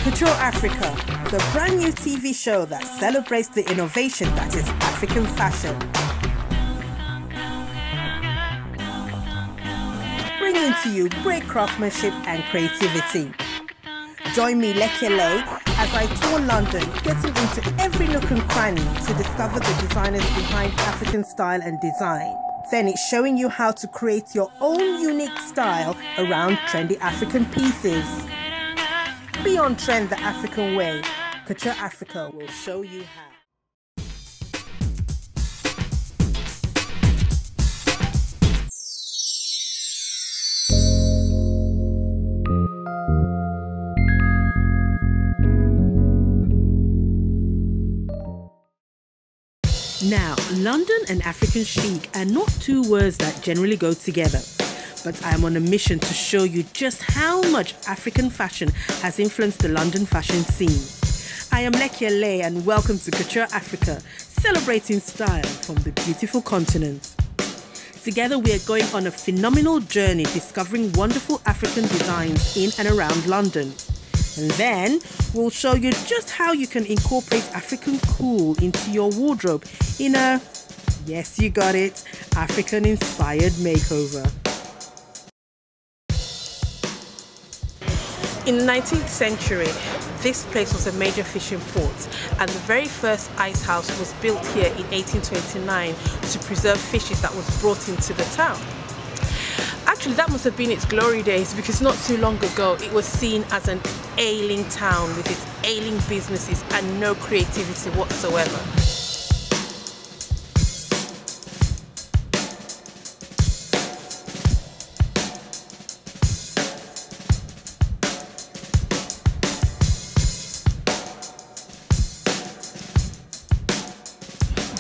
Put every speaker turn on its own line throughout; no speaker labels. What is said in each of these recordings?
Kouture Afrika, the brand new TV show that celebrates the innovation that is African fashion. Bringing to you great craftsmanship and creativity. Join me, Loulee, as I tour London, getting into every nook and cranny to discover the designers behind African style and design. Then it's showing you how to create your own unique style around trendy African pieces. Be on trend the African way. Kouture Afrika will show you how. Now, London and African chic are not two words that generally go together. But I am on a mission to show you just how much African fashion has influenced the London fashion scene. I am Loulee and welcome to Kouture Afrika, celebrating style from the beautiful continent. Together we are going on a phenomenal journey discovering wonderful African designs in and around London. And then we'll show you just how you can incorporate African cool into your wardrobe in a, yes you got it, African-inspired makeover. In the 19th century, this place was a major fishing port, and the very first ice house was built here in 1829 to preserve fishes that was brought into the town. Actually, that must have been its glory days, because not too long ago it was seen as an ailing town with its ailing businesses and no creativity whatsoever.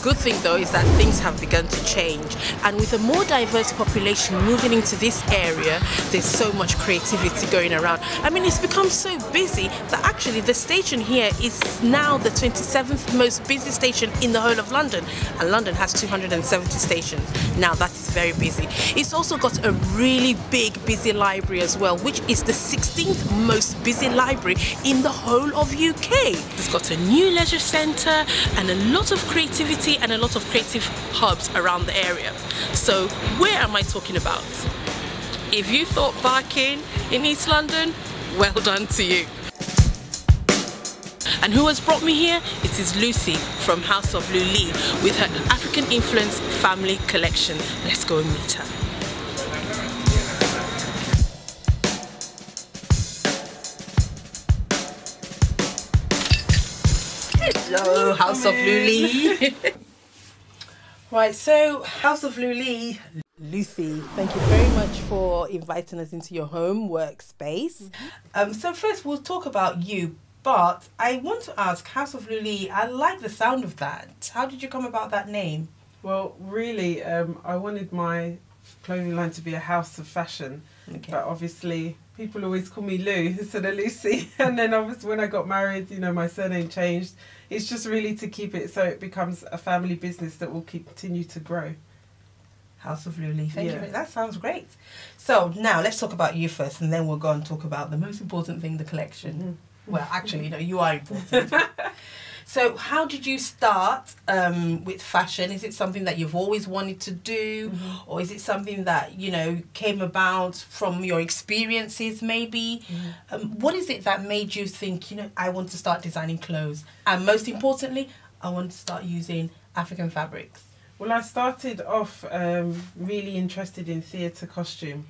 Good thing though is that things have begun to change, and with a more diverse population moving into this area, there's so much creativity going around. I mean, it's become so busy that actually the station here is now the 27th most busy station in the whole of London, and London has 270 stations. Now that is very busy. It's also got a really big busy library as well, which is the 16th most busy library in the whole of UK. It's got a new leisure centre and a lot of creativity and a lot of creative hubs around the area. So where am I talking about? If you thought Barking in East London, well done to you. And who has brought me here? It is Lucy from House of Loulee with her African Influence Family Collection. Let's go and meet her. Hello, House of Loulee. Right, so House of Loulee, Lucy, thank you very much for inviting us into your home workspace. So first we'll talk about you, but I want to ask, House of Loulee, I like the sound of that. How did you come about that name?
Well, really, I wanted my clothing line to be a house of fashion, but obviously people always call me Lou instead of Lucy. And then obviously when I got married, you know, my surname changed. It's just really to keep it so it becomes a family business that will continue to grow.
House of Loulee, thank you. That sounds great. So now let's talk about you first, and then we'll go and talk about the most important thing, the collection. Well, actually, no, you are important. So how did you start with fashion? Is it something that you've always wanted to do, or is it something that, you know, came about from your experiences maybe? What is it that made you think, you know, I want to start designing clothes? And most importantly, I want to start using African fabrics.
Well, I started off really interested in theatre costume.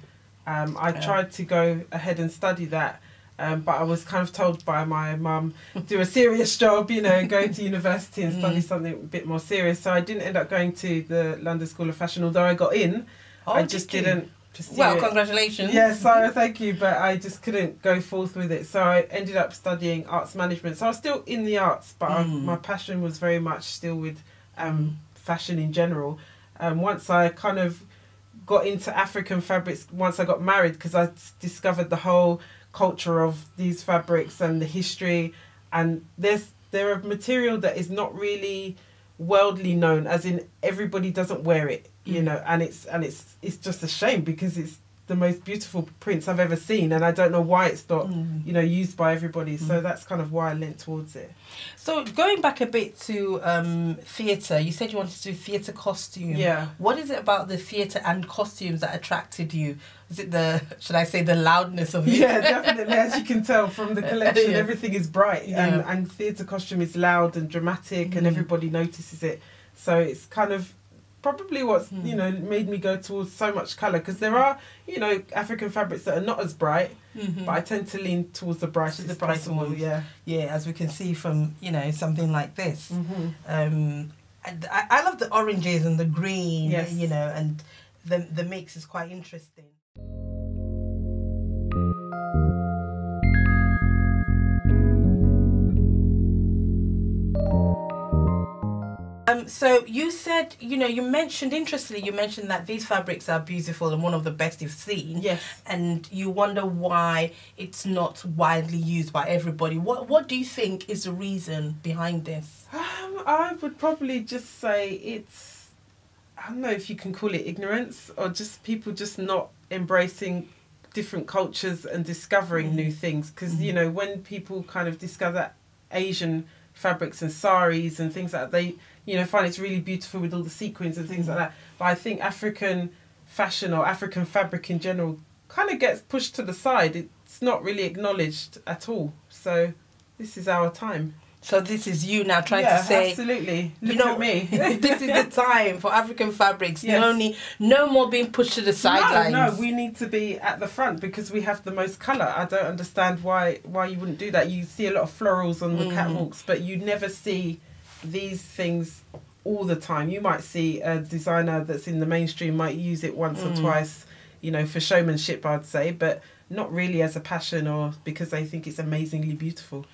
I tried to go ahead and study that. But I was kind of told by my mum, do a serious job, you know, and go to university and study something a bit more serious. So I didn't end up going to the London School of Fashion, although I got in. I just didn't pursue it.
Congratulations.
Yes, so thank you, but I just couldn't go forth with it. So I ended up studying arts management. So I was still in the arts, but my passion was very much still with fashion in general. Once I kind of got into African fabrics, once I got married, because I discovered the whole culture of these fabrics and the history, and they're a material that is not really worldly known, as in everybody doesn't wear it, you know, and it's just a shame because it's the most beautiful prints I've ever seen, and I don't know why it's not, you know, used by everybody. So that's kind of why I leant towards it.
So going back a bit to theatre, you said you wanted to do theatre costume.
Yeah.
What is it about the theatre and costumes that attracted you? Is it the, should I say, the loudness of it?
Yeah, definitely. As you can tell from the collection, everything is bright, and theatre costume is loud and dramatic, and everybody notices it. So it's kind of probably what's you know, made me go towards so much colour, because there are, you know, African fabrics that are not as bright, but I tend to lean towards the brightest possible.
Ones. Yeah, as we can see from, you know, something like this. And I love the oranges and the green, you know, and the mix is quite interesting. So you said, you know, you mentioned that these fabrics are beautiful and one of the best you've seen.
Yes. And
you wonder why it's not widely used by everybody. What do you think is the reason behind this?
I would probably just say it's, I don't know if you can call it ignorance, or just people just not embracing different cultures and discovering new things. Because, you know, when people kind of discover Asian fabrics and saris and things like that, they, you know, find it's really beautiful with all the sequins and things like that. But I think African fashion or African fabric in general kind of gets pushed to the side. It's not really acknowledged at all. So this is our time.
So this is you now trying to say,
absolutely. Look,
you know,
at me.
This is the time for African fabrics. Yes. No more being pushed to the sidelines.
No, we need to be at the front because we have the most colour. I don't understand why you wouldn't do that. You see a lot of florals on the catwalks, but you never see these things all the time. You might see a designer that's in the mainstream might use it once or twice, you know, for showmanship, I'd say, but not really as a passion or because they think it's amazingly beautiful.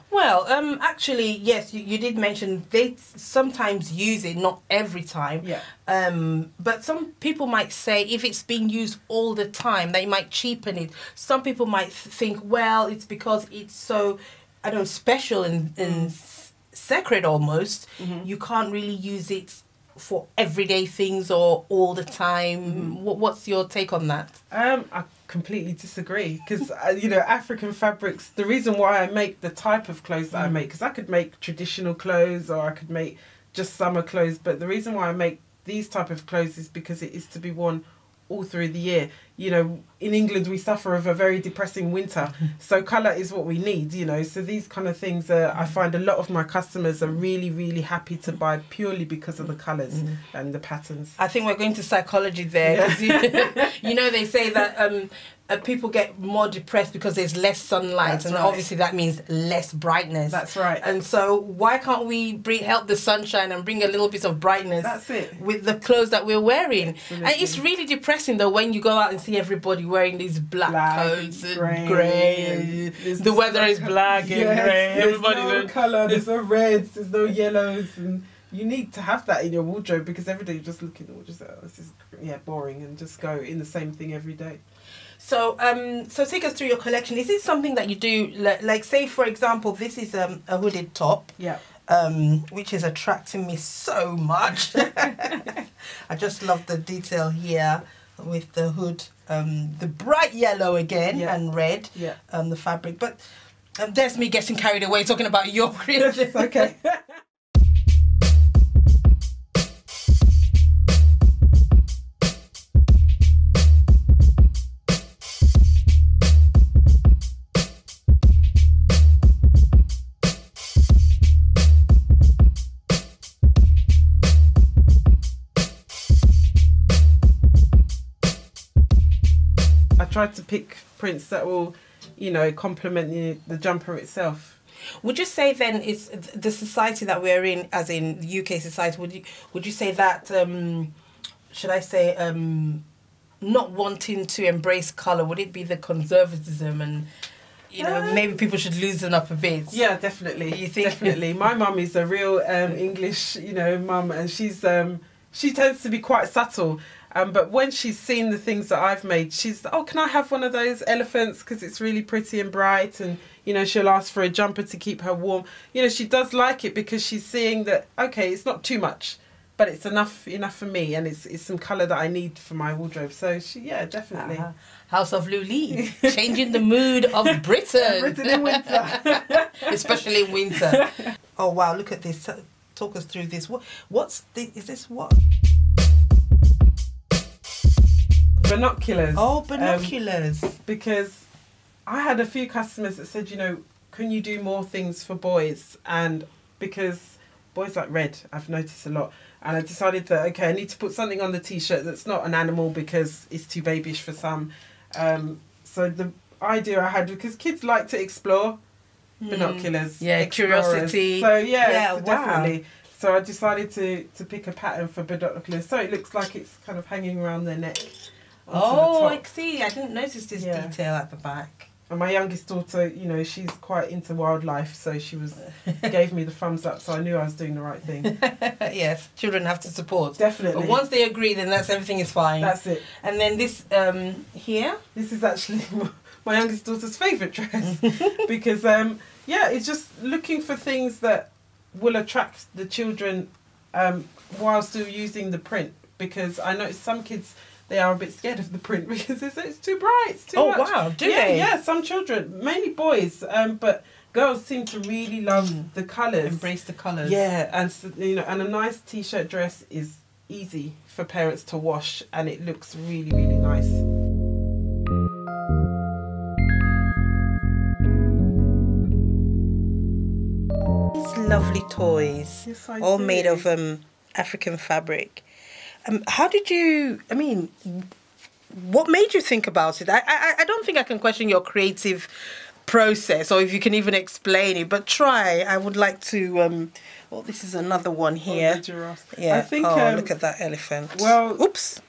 Well, actually, yes, you did mention they sometimes use it, not every time.
Yeah.
But some people might say if it's being used all the time, they might cheapen it. Some people might think, well, it's because it's so, I don't know, special and sacred almost. You can't really use it for everyday things or all the time. What's your take on that?
I completely disagree because you know, African fabrics, the reason why I make the type of clothes that I make, because I could make traditional clothes or I could make just summer clothes, but the reason why I make these type of clothes is because it is to be worn all through the year. You know, in England we suffer with a very depressing winter, so colour is what we need, you know. So these kind of things, I find a lot of my customers are really, really happy to buy purely because of the colours and the patterns.
I think we're going to psychology there. Yeah. You know, they say that people get more depressed because there's less sunlight. That's right. Obviously that means less brightness.
That's right.
And so why can't we help the sunshine and bring a little bit of brightness?
That's it.
With the clothes that we're wearing.
Absolutely.
And it's really depressing though when you go out and see everybody wearing these black coats and grey. The weather is black and grey.
Everybody's no colour, there's no reds, there's no yellows, and you need to have that in your wardrobe because every day you're just looking at just this is boring, and just go in the same thing every day.
So so take us through your collection. Is it something that you do, like say for example, this is a hooded top, which is attracting me so much. I just love the detail here with the hood, the bright yellow again and red, the fabric. But there's me getting carried away talking about your creation.
Okay. Try to pick prints that will, you know, complement the jumper itself.
Would you say then it's the society that we're in, as in the UK society, would you say that, should I say, not wanting to embrace colour, would it be the conservatism and, you know, maybe people should loosen up a bit?
Yeah, definitely.
You think?
Definitely. My mum is a real English, you know, mum, and she's she tends to be quite subtle. But when she's seen the things that I've made, she's, oh, can I have one of those elephants because it's really pretty and bright, and, you know, she'll ask for a jumper to keep her warm. You know, she does like it because she's seeing that, okay, it's not too much. but it's enough for me, and it's some colour that I need for my wardrobe. So yeah, definitely.
House of Loulee, changing the mood of Britain.
Britain in winter.
Especially in winter. Oh wow, look at this. Talk us through this. What's this? Is this what?
Binoculars.
Oh, binoculars.
Because I had a few customers that said, you know, can you do more things for boys? And because boys like red, I've noticed a lot. And I decided that, okay, I need to put something on the T-shirt that's not an animal because it's too babyish for some. So the idea I had, because kids like to explore, binoculars.
Yeah,
explorers.
curiosity.
So yeah,
wow.
definitely. So I decided to pick a pattern for binoculars. So it looks like it's kind of hanging around their neck.
Oh, I see. I didn't notice this detail at the back.
And my youngest daughter, you know, she's quite into wildlife, so she gave me the thumbs up, so I knew I was doing the right thing.
Yes, children have to support.
Definitely.
But once they agree, then everything is fine.
That's it.
And then this here?
This is actually my youngest daughter's favourite dress. Because, yeah, it's just looking for things that will attract the children while still using the print. Because I know some kids, they are a bit scared of the print because it's too bright, it's too much.
Oh wow, do they?
Yeah, some children, mainly boys, but girls seem to really love the colours.
Embrace the colours.
Yeah, and so, you know, and a nice T-shirt dress is easy for parents to wash, and it looks really, really nice.
These lovely toys,
Yes,
all made of African fabric. How did you, I mean, what made you think about it? I don't think I can question your creative process, or if you can even explain it, but try. I would like to, oh, this is another one here.
Oh, the giraffe.
Yeah,
I think,
look at that elephant.
Well,
oops.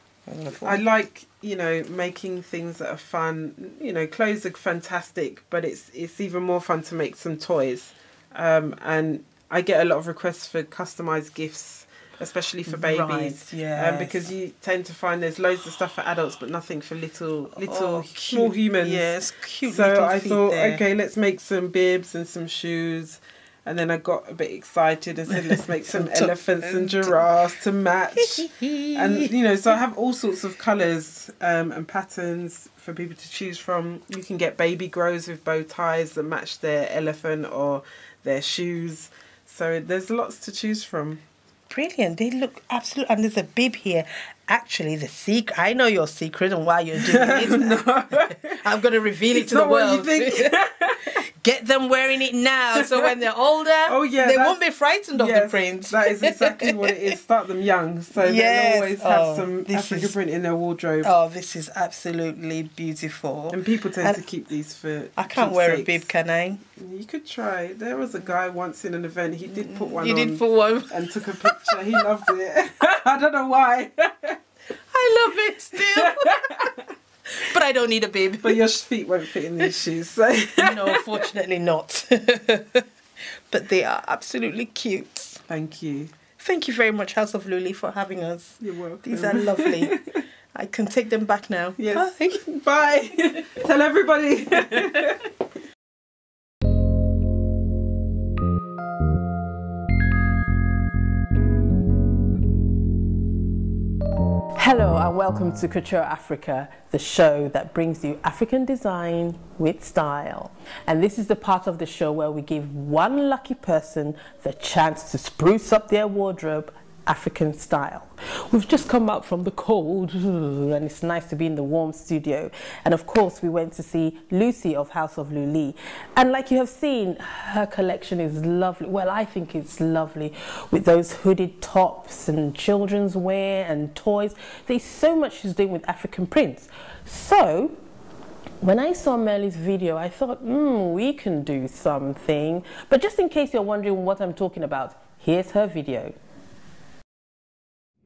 I like, you know, making things that are fun. You know, clothes are fantastic, but it's even more fun to make some toys. And I get a lot of requests for customised gifts, especially for babies.
Right, yes.
Because you tend to find there's loads of stuff for adults, but nothing for little small
cute,
humans.
Yes, cute.
So
little
I
feet
thought,
there.
okay, let's make some bibs and some shoes. And then I got a bit excited and said, let's make some elephants and giraffes to match. And, you know, so I have all sorts of colours and patterns for people to choose from. You can get baby grows with bow ties that match their elephant or their shoes. So there's lots to choose from.
Brilliant. They look absolute. And there's a bib here. Actually, the secret. I know your secret and why you're doing it.
No.
I'm going to reveal it to the
not what
world.
you think.
Get them wearing it now, so when they're older, they won't be frightened of the prints.
That is exactly what it is. Start them young, so they'll always have some African print in their wardrobe.
Oh, this is absolutely beautiful.
And people tend to keep these for.
I can't wear a bib, can I?
You could try. There was a guy once in an event. He did put one on.
You did put one
and took a picture. He loved it. I don't know why.
I love it still. But I don't need a bib.
But your feet won't fit in these shoes. So.
No, fortunately not. But they are absolutely cute.
Thank you.
Thank you very much, House of Loulee, for having us.
You're welcome.
These are lovely. I can take them back now.
Yes.
Bye.
Bye. Tell everybody.
Hello and welcome to Kouture Afrika, the show that brings you African design with style. And this is the part of the show where we give one lucky person the chance to spruce up their wardrobe African style. We've just come out from the cold and it's nice to be in the warm studio. And of course we went to see Lucy of House of Loulee. And like you have seen, her collection is lovely. Well, I think it's lovely with those hooded tops and children's wear and toys. There's so much she's doing with African prints. So when I saw Merle's video, I thought, we can do something. But just in case you're wondering what I'm talking about, here's her video.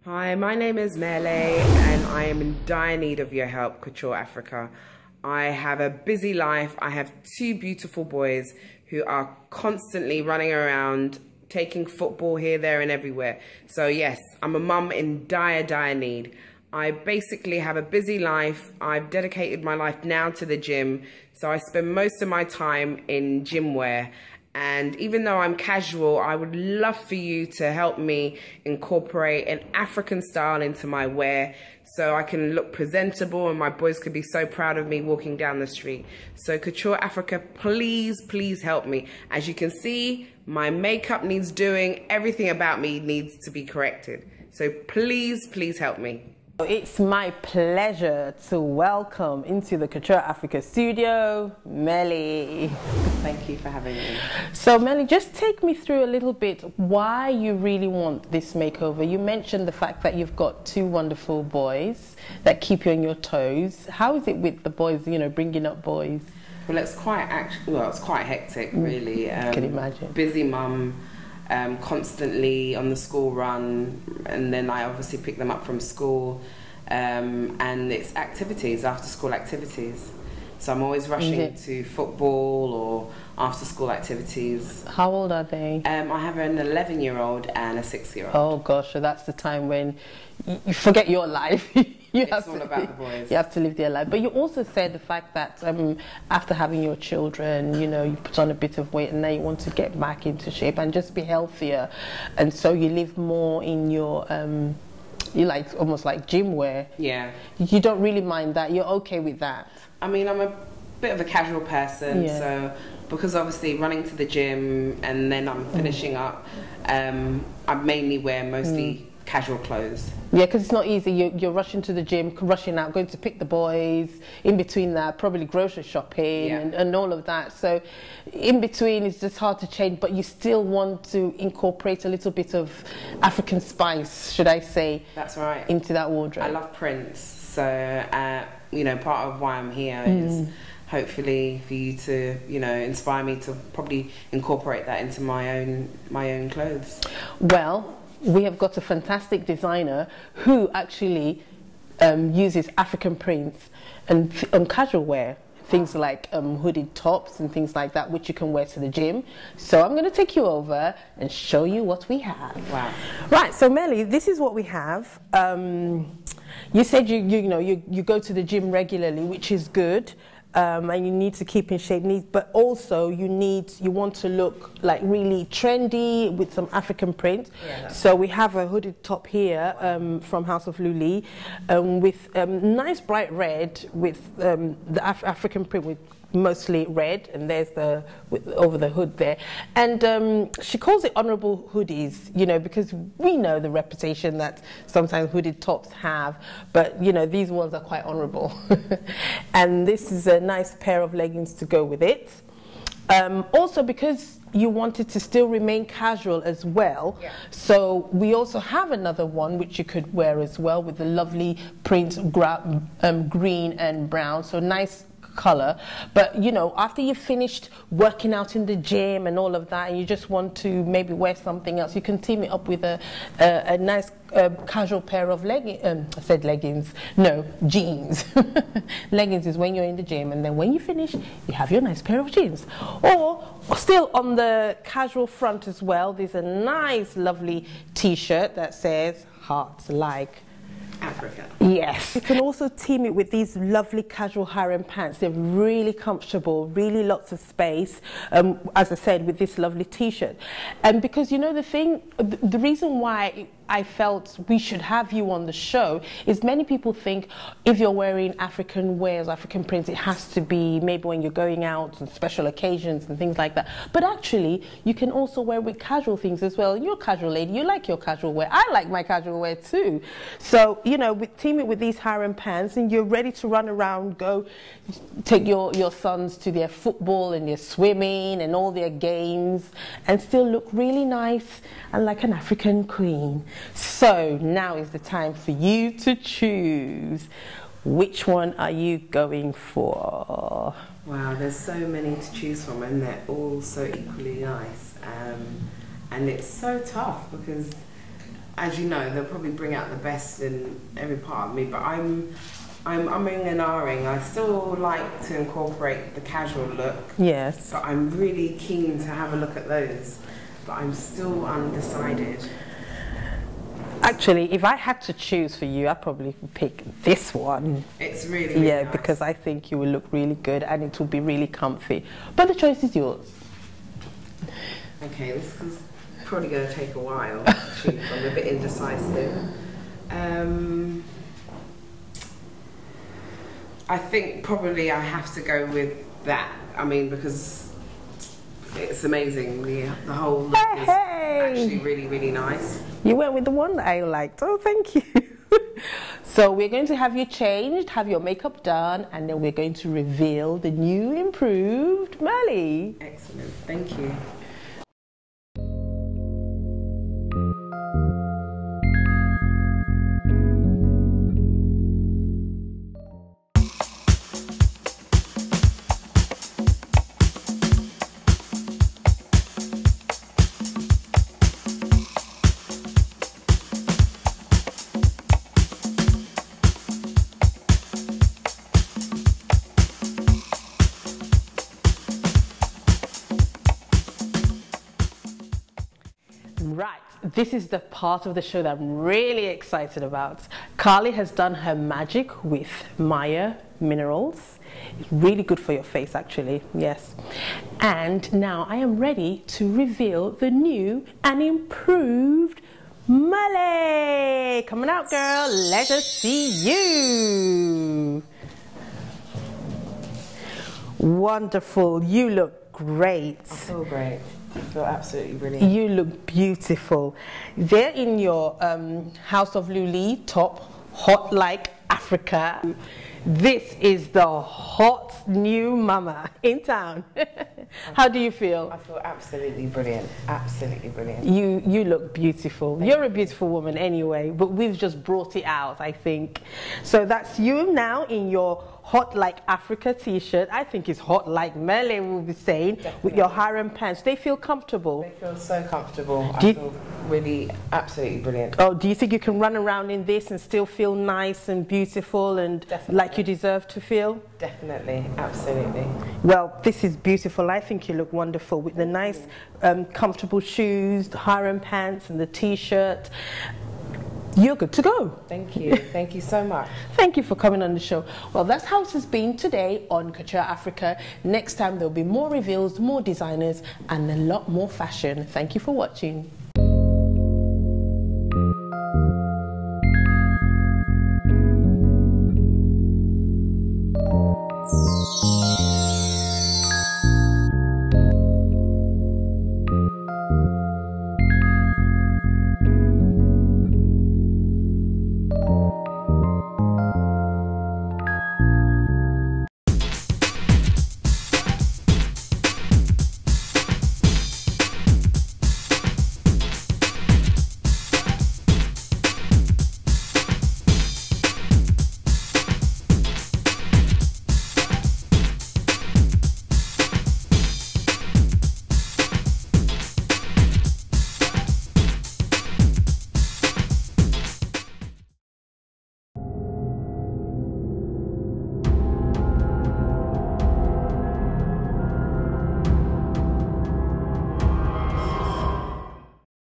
Hi, my name is Merle and I am in dire need of your help, Kouture Afrika. I have a busy life. I have two beautiful boys who are constantly running around, taking football here, there and everywhere. So yes, I'm a mum in dire need. I basically have a busy life. I've dedicated my life now to the gym. So I spend most of my time in gym wear. And even though I'm casual, I would love for you to help me incorporate an African style into my wear so I can look presentable and my boys could be so proud of me walking down the street. So Kouture Afrika, please, please help me. As you can see, my makeup needs doing. Everything about me needs to be corrected. So please, please help me.
It's my pleasure to welcome into the Kouture Afrika studio, Melly.
Thank you for having me.
So Melly, just take me through a little bit why you really want this makeover. You mentioned the fact that you've got two wonderful boys that keep you on your toes. How is it with the boys, you know, bringing up boys?
Well, it's quite hectic, really.
I can imagine.
Busy mum. Constantly on the school run, and then I obviously pick them up from school, and it's activities, after school activities. So I'm always rushing to football or after school activities.
How old are they?
I have an 11-year-old and a 6-year-old.
Oh gosh, so that's the time when you forget your life.
It's all about the boys.
You have to live their life. But you also said the fact that after having your children, you know, you put on a bit of weight and now you want to get back into shape and just be healthier. And so you live more in your, you like almost like gym wear.
Yeah.
You don't really mind that. You're okay with that.
I mean, I'm a bit of a casual person,
Yeah.
so because obviously running to the gym and then I'm finishing up, I mainly wear mostly casual clothes.
Yeah, because it's not easy. You're rushing to the gym, rushing out, going to pick the boys. In between that, probably grocery shopping and all of that. So in between, it's just hard to change, but you still want to incorporate a little bit of African spice, should I say?
That's right.
Into that wardrobe.
I love prints, so you know, part of why I'm here is hopefully for you to, you know, inspire me to probably incorporate that into my own clothes.
Well, we have got a fantastic designer who actually uses African prints and on casual wear, things like hooded tops and things like that, which you can wear to the gym. So I'm going to take you over and show you what we have.
Wow.
Right, so Melly, this is what we have. You said you go to the gym regularly, which is good. And you need to keep in shape, but also you want to look like really trendy with some African print. Yeah. So we have a hooded top here from House of Loulee with nice bright red with the African print with mostly red, and there's the over the hood there, and she calls it honorable hoodies, you know, because we know the reputation that sometimes hooded tops have, but you know, these ones are quite honorable. And this is a nice pair of leggings to go with it, also because you wanted to still remain casual as well. Yeah. So we also have another one which you could wear as well with the lovely print green and brown, so nice color. But you know, after you've finished working out in the gym and all of that, and you just want to maybe wear something else, you can team it up with a nice casual pair of leggings. I said leggings, no, jeans. Leggings is when you're in the gym, and then when you finish, you have your nice pair of jeans. Or still on the casual front as well, there's a nice lovely t-shirt that says hearts like
Africa.
Yes. You can also team it with these lovely casual harem pants. They're really comfortable, really lots of space, as I said, with this lovely t-shirt. And because, you know, the reason why I felt we should have you on the show is many people think if you're wearing African wears, African prints, it has to be maybe when you're going out on special occasions and things like that. But actually, you can also wear with casual things as well. You're a casual lady, you like your casual wear. I like my casual wear too. So, you know, team it with these harem pants and you're ready to run around, go take your sons to their football and their swimming and all their games and still look really nice and like an African queen. So now is the time for you to choose. Which one are you going for?
Wow, there's so many to choose from and they're all so equally nice. And it's so tough because, as you know, they'll probably bring out the best in every part of me, but I'm umming and ahhing. I still like to incorporate the casual look.
Yes.
But I'm really keen to have a look at those, but I'm still undecided.
Actually, if I had to choose for you, I'd probably pick this one.
It's really, really nice.
Because I think you will look really good and it will be really comfy. But the choice is yours.
Okay, this is probably going to take a while to choose. I'm a bit indecisive. I think probably I have to go with that. I mean, because it's amazing. The whole look is actually really, really nice.
You went with the one that I liked. Oh, thank you. So we're going to have you changed, have your makeup done, and then we're going to reveal the new improved Loulee.
Excellent. Thank you.
Right, this is the part of the show that I'm really excited about. Carly has done her magic with Maya Minerals. It's really good for your face, actually, yes. And now I am ready to reveal the new and improved Loulee. Come on out, girl, let us see you. Wonderful, you look great.
I feel great. I feel absolutely brilliant.
You look beautiful. There in your House of Loulee top, hot like Africa. This is the hot new mama in town. How do you feel?
I feel absolutely brilliant. Absolutely brilliant.
You look beautiful. You're a beautiful woman anyway, but we've just brought it out, I think. So that's you now in your hot like Africa t-shirt. I think it's hot like Loulee will be saying. Definitely. With your harem pants. They feel comfortable.
They feel so comfortable. I feel really absolutely brilliant.
Oh, do you think you can run around in this and still feel nice and beautiful and like you deserve to feel?
Definitely, absolutely.
Well, this is beautiful. I think you look wonderful with the nice comfortable shoes, the harem pants and the t-shirt. You're good to go.
Thank you. Thank you so much.
Thank you for coming on the show. Well, that's how it has been today on Kouture Africa. Next time there'll be more reveals, more designers and a lot more fashion. Thank you for watching.